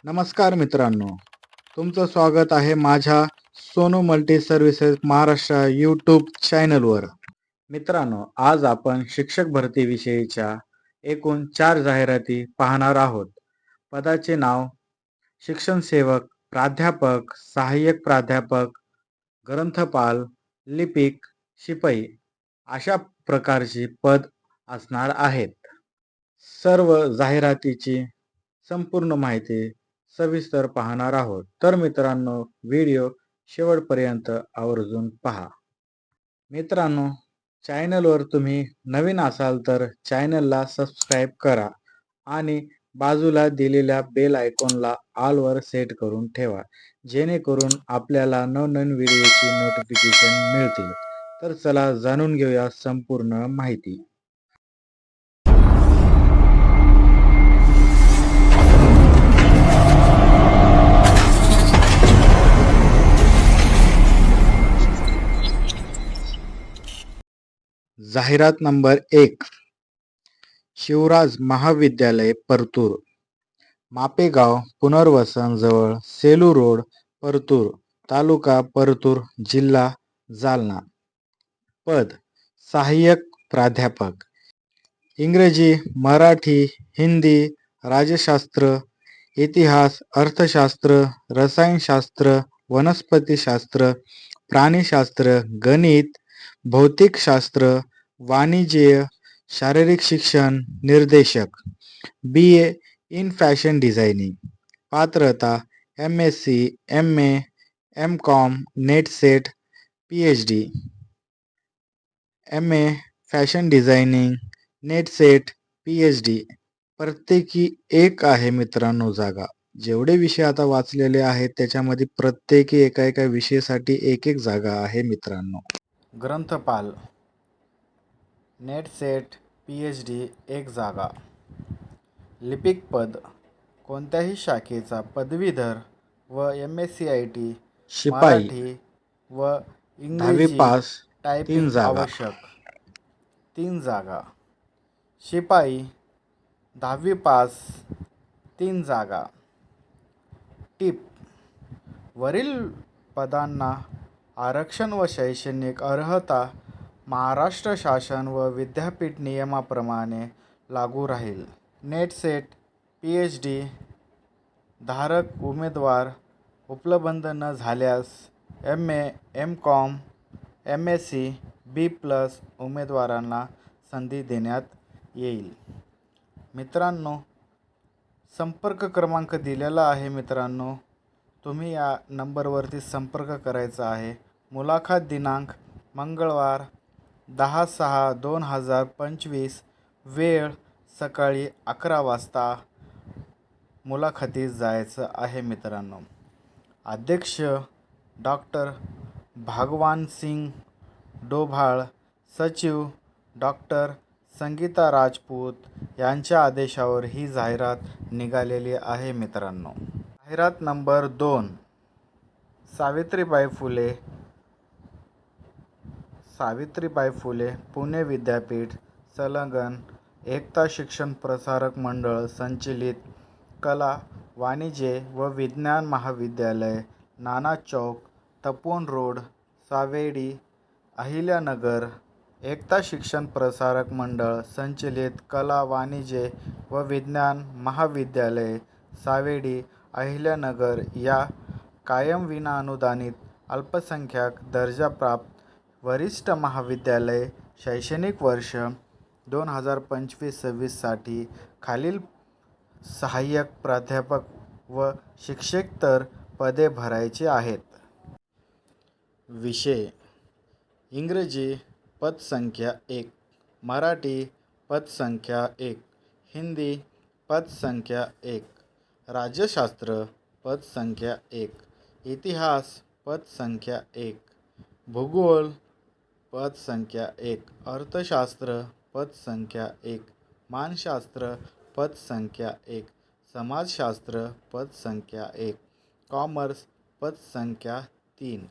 नमस्कार मित्रांनो, तुमचं स्वागत आहे माझ्या Sonu multi services Maharashtra YouTube चॅनलवर. मित्रांनो, आज आपण शिक्षक भरतीविषयीच्या एकूण 4 जाहिराती पाहणार आहोत. पदाचे नाव: शिक्षण सेवक, प्राध्यापक, सहाय्यक प्राध्यापक, ग्रंथपाल, लिपिक, शिपाई अशा प्रकारची पद असणार आहेत. सर्व जाहिरातीची संपूर्ण माहिती सविस्तर पाहणार आहोत. तर मित्रांनो, व्हिडिओ शेवटपर्यंत आवर्जून पहा. मित्रांनो, चॅनलवर तुम्ही नवीन असाल तर चॅनलला सबस्क्राईब करा आणि बाजूला दिलेल्या बेल आयकॉनला ऑलवर सेट करून ठेवा, जेणेकरून आपल्याला नवनवीन व्हिडिओची नोटिफिकेशन मिळतील. तर चला जाणून घेऊया संपूर्ण माहिती. जाहिरात नंबर 1. शिवराज महाविद्यालय परतूर, मापेगाव पुनर्वसन जवळ सेलू रोड, परतूर, तालुका परतूर, जिल्हा जालना. पद: सहाय्यक प्राध्यापक. इंग्रजी, मराठी, हिंदी, राज्यशास्त्र, इतिहास, अर्थशास्त्र, रसायनशास्त्र, वनस्पतीशास्त्र, प्राणीशास्त्र, गणित, भौतिकशास्त्र, वाणिज्य, शारीरिक शिक्षण, निर्देशक. BA in fashion designing. पात्रता: MSc, MA, MCOM, net set, PhD. MA fashion designing, net set, PhD. प्रत्येकी एक आहे मित्रांनो जागा. जेवढे विषय आता वाचलेले आहेत त्याच्यामध्ये प्रत्येकी एका विषयासाठी एक जागा आहे मित्रांनो. ग्रंथपाल, नेट सेट, PhD 1 जागा. लिपिक पद: कोणत्याही शाखेचा पदवीधर व MSc शिपाई, मराठी व 10वी इंग्रजी पास, 3 टायपिंग जागा. आवश्यक. 3 जागा. शिपाई, 10वी पास, 3 जागा. टिप: वरील पदांना आरक्षण व शैक्षणिक अर्हता महाराष्ट्र शासन व विद्यापीठ नियमाप्रमाणे लागू राहील. नेट सेट, PhD धारक उमेदवार उपलब्ध न झाल्यास MA, MCOM, MSc B+ उमेदवारांना संधी देण्यात येईल. मित्रांनो, संपर्क क्रमांक दिलेला आहे. मित्रांनो, तुम्ही या नंबरवरती संपर्क करायचा आहे. मुलाखत दिनांक मंगळवार 10/6/2025. वेळ सकाळी 11 वाजता मुलाखतीस जायचं आहे मित्रांनो. अध्यक्ष डॉक्टर भागवानसिंग डोभाळ, सचिव डॉक्टर संगीता राजपूत यांच्या आदेशावर ही जाहिरात निघालेली आहे मित्रांनो. जाहिरात नंबर 2. सावित्रीबाई फुले पुणे विद्यापीठ संलग्न एकता शिक्षण प्रसारक मंडळ संचलित कला, वाणिज्य व विज्ञान महाविद्यालय, नाना चौक, तपोवन रोड, सावेडी, अहिल्यानगर. एकता शिक्षण प्रसारक मंडळ संचलित कला, वाणिज्य व विज्ञान महाविद्यालय, सावेडी, अहिल्यानगर या कायम विनाअनुदानित अल्पसंख्याक दर्जाप्राप्त वरिष्ठ महाविद्यालय शैक्षणिक वर्ष 2025-26 साठी खालील सहाय्यक प्राध्यापक व शिक्षकेतर पदे भरायची आहेत. विषय: इंग्रजी पदसंख्या 1, मराठी पदसंख्या 1, हिंदी पदसंख्या 1, राज्यशास्त्र पदसंख्या 1, इतिहास पदसंख्या 1, भूगोल पदसंख्या 1, अर्थशास्त्र पदसंख्या 1, मानसशास्त्र पदसंख्या 1, समाजशास्त्र पदसंख्या 1, कॉमर्स पदसंख्या 3,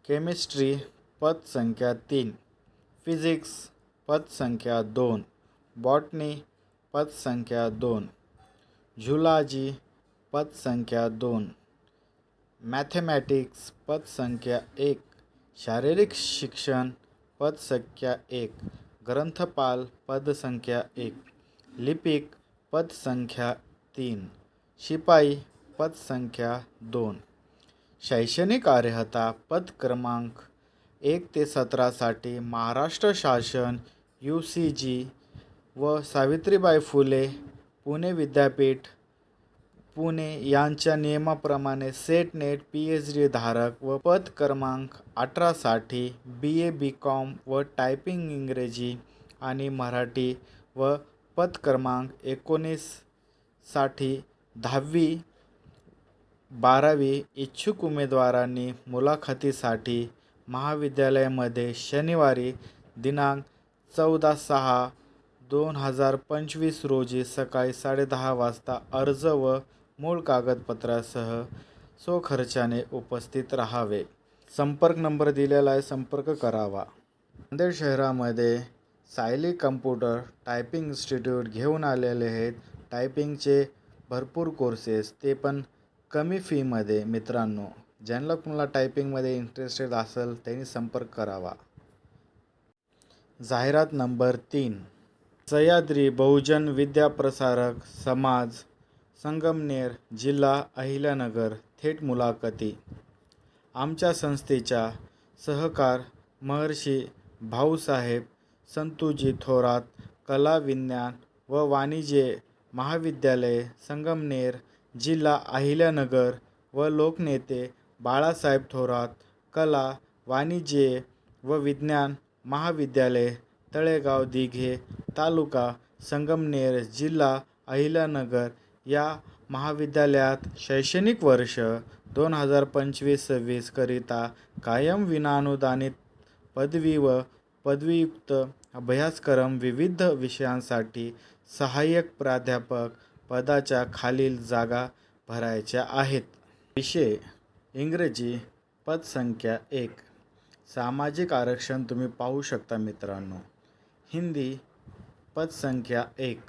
केमिस्ट्री पदसंख्या 3, फिजिक्स पदसंख्या 2, बॉटनी पदसंख्या 2, झूलॉजी पदसंख्या 2, मॅथेमॅटिक्स पदसंख्या 1, शारीरिक शिक्षण पदसंख्या 1, ग्रंथपाल पदसंख्या 1, लिपिक पदसंख्या 3, शिपाई पदसंख्या 2. शैक्षणिक अर्हता पद क्रमांक 1 ते 17 साठी महाराष्ट्र शासन UCG व सावित्रीबाई फुले पुणे विद्यापीठ पुणे यांच्या नियमाप्रमाणे सेट नेट PhD धारक व पद क्रमांक 18 साठी BA BCom व टायपिंग इंग्रजी आणि मराठी व पद क्रमांक 19 साठी 10वी 12वी इच्छुक उमेदवारांनी मुलाखतीसाठी महाविद्यालयामध्ये शनिवारी दिनांक 14/6/2025 रोजी सकाळी 10:30 वाजता अर्ज व मूळ कागदपत्रासह स्वखर्चाने उपस्थित राहावे. संपर्क नंबर दिलेला आहे, संपर्क करावा. नांदेड शहरामध्ये सायली कम्प्युटर टायपिंग इन्स्टिट्यूट घेऊन आलेले आहेत. टायपिंगचे भरपूर कोर्सेस, ते पण कमी फीमध्ये. मित्रांनो, ज्यांना कुणाला टायपिंगमध्ये इंटरेस्टेड असेल त्यांनी संपर्क करावा. जाहिरात नंबर 3, सह्याद्री बहुजन विद्याप्रसारक समाज, संगमनेर, जिल्हा अहिल्यानगर. थेट मुलाखती. आमच्या संस्थेच्या सहकार महर्षी भाऊसाहेब संतुजी थोरात कला विज्ञान व वाणिज्य महाविद्यालय, संगमनेर, जिल्हा अहिल्यानगर व लोकनेते बाळासाहेब थोरात कला, वाणिज्य व विज्ञान महाविद्यालय, तळेगाव दिघे, तालुका संगमनेर, जिल्हा अहिल्यानगर या महाविद्यालयात शैक्षणिक वर्ष 2025-26 करिता कायम विनाअनुदानित पदवी व पदव्युत्तर अभ्यासक्रम विविध विषयांसाठी सहाय्यक प्राध्यापक पदाच्या खालील जागा भरायच्या आहेत. विषय: इंग्रजी. पदसंख्या 1, सामाजिक आरक्षण तुम्ही पाहू शकता मित्रांनो. हिंदी पदसंख्या 1,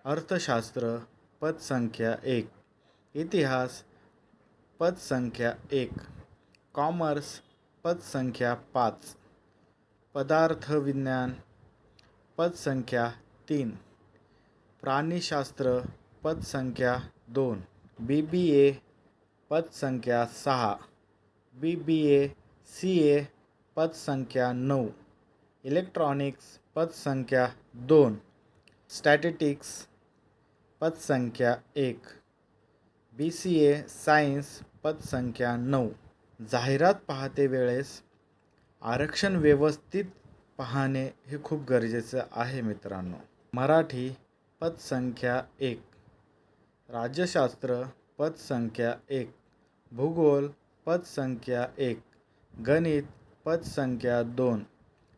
अर्थशास्त्र पदसंख्या 1, इतिहास पदसंख्या 1, कॉमर्स पदसंख्या 5, पदार्थविज्ञान पदसंख्या 3, प्राणिशास्त्र पदसंख्या 2, BBA पदसंख्या 6, BBA CA पदसंख्या 9, इलेक्ट्रॉनिक्स पदसंख्या 2, स्टॅटिस्टिक्स पदसंख्या 1, BCA सायन्स पदसंख्या 9. जाहिरात पाहते वेळेस आरक्षण व्यवस्थित पाहणे हे खूप गरजेचं आहे मित्रांनो. मराठी पदसंख्या 1, राज्यशास्त्र पदसंख्या 1, भूगोल पदसंख्या 1, गणित पदसंख्या 2,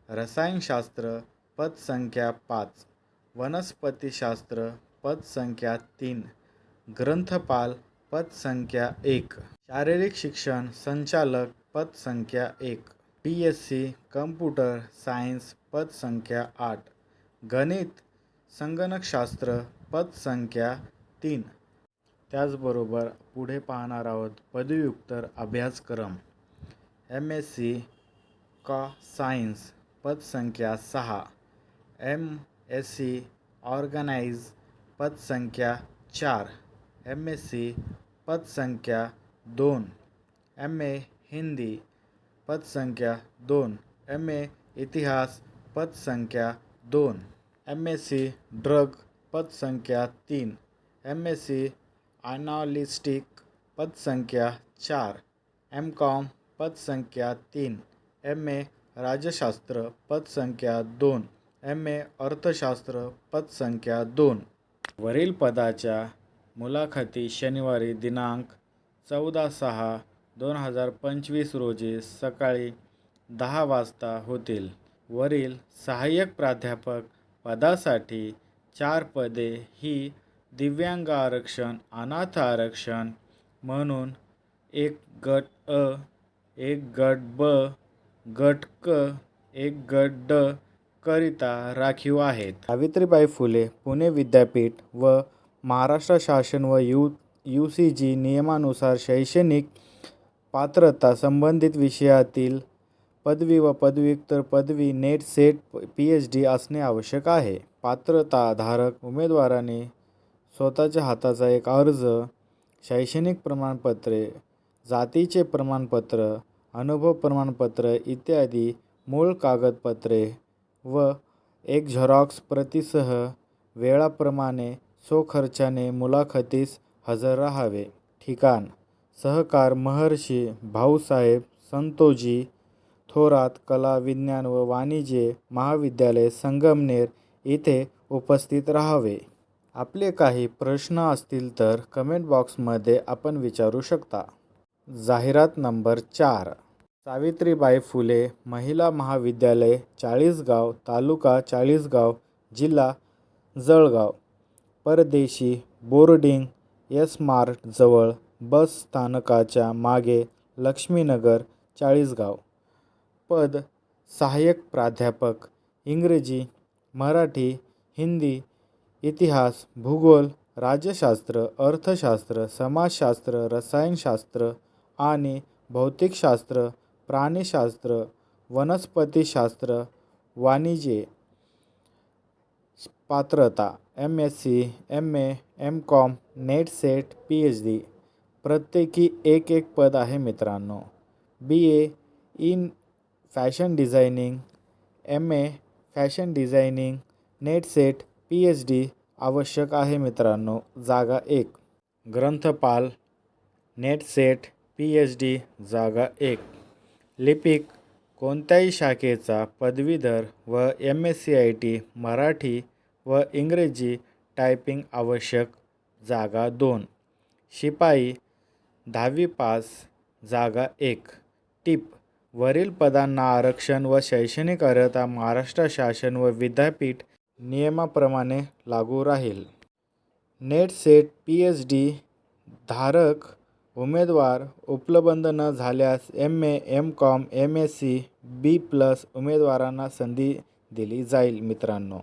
रसायनशास्त्र पदसंख्या 5, वनस्पतिशास्त्र पदसंख्या 3, ग्रंथपाल पदसंख्या 1, शारीरिक शिक्षण संचालक पदसंख्या 1, BSc कम्प्युटर सायन्स पदसंख्या 8, गणित संगणकशास्त्र पदसंख्या 3. त्याचबरोबर पुढे पाहणार आहोत पदव्युत्तर अभ्यासक्रम. MSc कॉ सायन्स पदसंख्या 6, MSc ऑर्गनाइज पदसंख्या 4, MSc पदसंख्या 2, MA हिंदी पदसंख्या 2, MA इतिहास पदसंख्या 2, MSc ड्रग पदसंख्या 3, MSc एनालिस्टिक पदसंख्या 4, MCom पदसंख्या 3, MA राज्यशास्त्र पदसंख्या 2, MA अर्थशास्त्र पदसंख्या 2. वरील पदाच्या मुलाखती शनिवारी दिनांक 14/6/2025 रोजी सकाळी 10 वाजता होतील. वरील सहाय्यक प्राध्यापक पदासाठी 4 पदे ही दिव्यांग आरक्षण, अनाथ आरक्षण म्हणून 1 गट अ, 1 गट ब, गट क, 1 गट ड करिता राखीव आहेत. सावित्रीबाई फुले पुणे विद्यापीठ व महाराष्ट्र शासन व UCG नियमानुसार शैक्षणिक पात्रता संबंधित विषयातील पदवी व पदव्युत्तर पदवी, नेट, सेट, PhD असणे आवश्यक आहे. पात्रताधारक उमेदवाराने स्वतःच्या हाताचा एक अर्ज, शैक्षणिक प्रमाणपत्रे, जातीचे प्रमाणपत्र, अनुभव प्रमाणपत्र इत्यादी मूळ कागदपत्रे व एक झेरॉक्स प्रतीसह वेळाप्रमाणे स्वखर्चाने मुलाखतीस हजर राहावे. ठिकाण: सहकार महर्षी भाऊसाहेब संतोजी थोरात कला, विज्ञान व वाणिज्य महाविद्यालय, संगमनेर इथे उपस्थित राहावे. आपले काही प्रश्न असतील तर कमेंट बॉक्समध्ये आपण विचारू शकता. जाहिरात नंबर 4. सावित्रीबाई फुले महिला महाविद्यालय, चाळीसगाव, तालुका चाळीसगाव, जिल्हा जळगाव. परदेशी बोर्डिंग, एस-मार्ट जवळ, बस स्थानकाच्या मागे, लक्ष्मीनगर, चाळीसगाव. पद: सहाय्यक प्राध्यापक, इंग्रजी, मराठी, हिंदी, इतिहास, भूगोल, राज्यशास्त्र, अर्थशास्त्र, समाजशास्त्र, रसायनशास्त्र आणि भौतिकशास्त्र, प्राणिशास्त्र, वनस्पतिशास्त्र, वाणिज्य. पात्रता: MSc, MA, MCOM, net, set, PhD. प्रत्येकी एक पद आहे मित्रांनो. BA in fashion designing, MA fashion designing, net, set, PhD आवश्यक आहे मित्रांनो. जागा 1. ग्रंथपाल, नेट, सेट, PhD जागा 1. लिपिक, कोणत्याही शाखेचा पदवीधर व MSc मराठी व इंग्रजी टायपिंग आवश्यक जागा 2. शिपाई, 10वी पास जागा 1. टिप: वरील पदांना आरक्षण व शैक्षणिक अर्हता महाराष्ट्र शासन व विद्यापीठ नियमाप्रमाणे लागू राहील. नेट, सेट, PhD धारक उमेदवार उपलब्ध न झाल्यास MA, MCOM, MSc B+ उमेदवारांना संधी दिली जाईल मित्रांनो.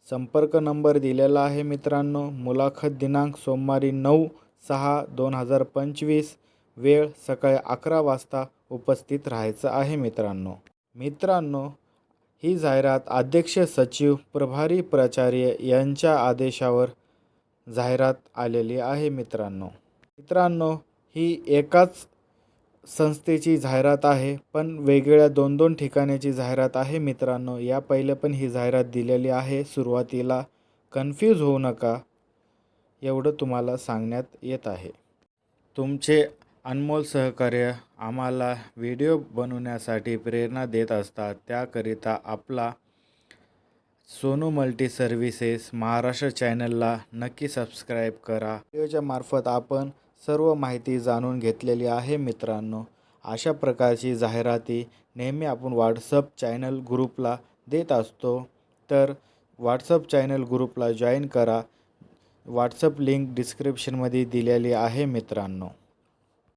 संपर्क नंबर दिलेला आहे मित्रांनो. मुलाखत दिनांक सोमवारी 9/6/2025. वेळ सकाळी 11 वाजता उपस्थित राहायचं आहे मित्रांनो. ही जाहिरात अध्यक्ष सचिव प्रभारी प्राचार्य यांच्या आदेशावर जाहिरात आलेली आहे मित्रांनो. ही एकाच संस्थेची जाहिरात आहे पण वेगळ्या 2 ठिकाणाची जाहिरात आहे मित्रांनो. या पहिले पण ही जाहिरात दिलेली आहे. सुरुवातीला कन्फ्यूज होऊ नका एवढं तुम्हाला सांगण्यात येत आहे. तुमचे अनमोल सहकार्य आम्हाला व्हिडिओ बनवण्यासाठी प्रेरणा देत असतात. त्याकरिता आपला सोनू मल्टी सर्व्हिसेस महाराष्ट्र चॅनलला नक्की सबस्क्राईब करा. व्हिडिओच्या मार्फत आपण सर्व माहिती जाणून घेतलेली आहे मित्रांनो. अशा प्रकारची जाहिराती नेहमी आपण व्हॉट्सअप चॅनल ग्रुपला देत असतो. तर व्हॉट्सअप चॅनल ग्रुपला जॉईन करा. व्हॉट्सअप लिंक डिस्क्रिप्शनमध्ये दिलेली आहे मित्रांनो.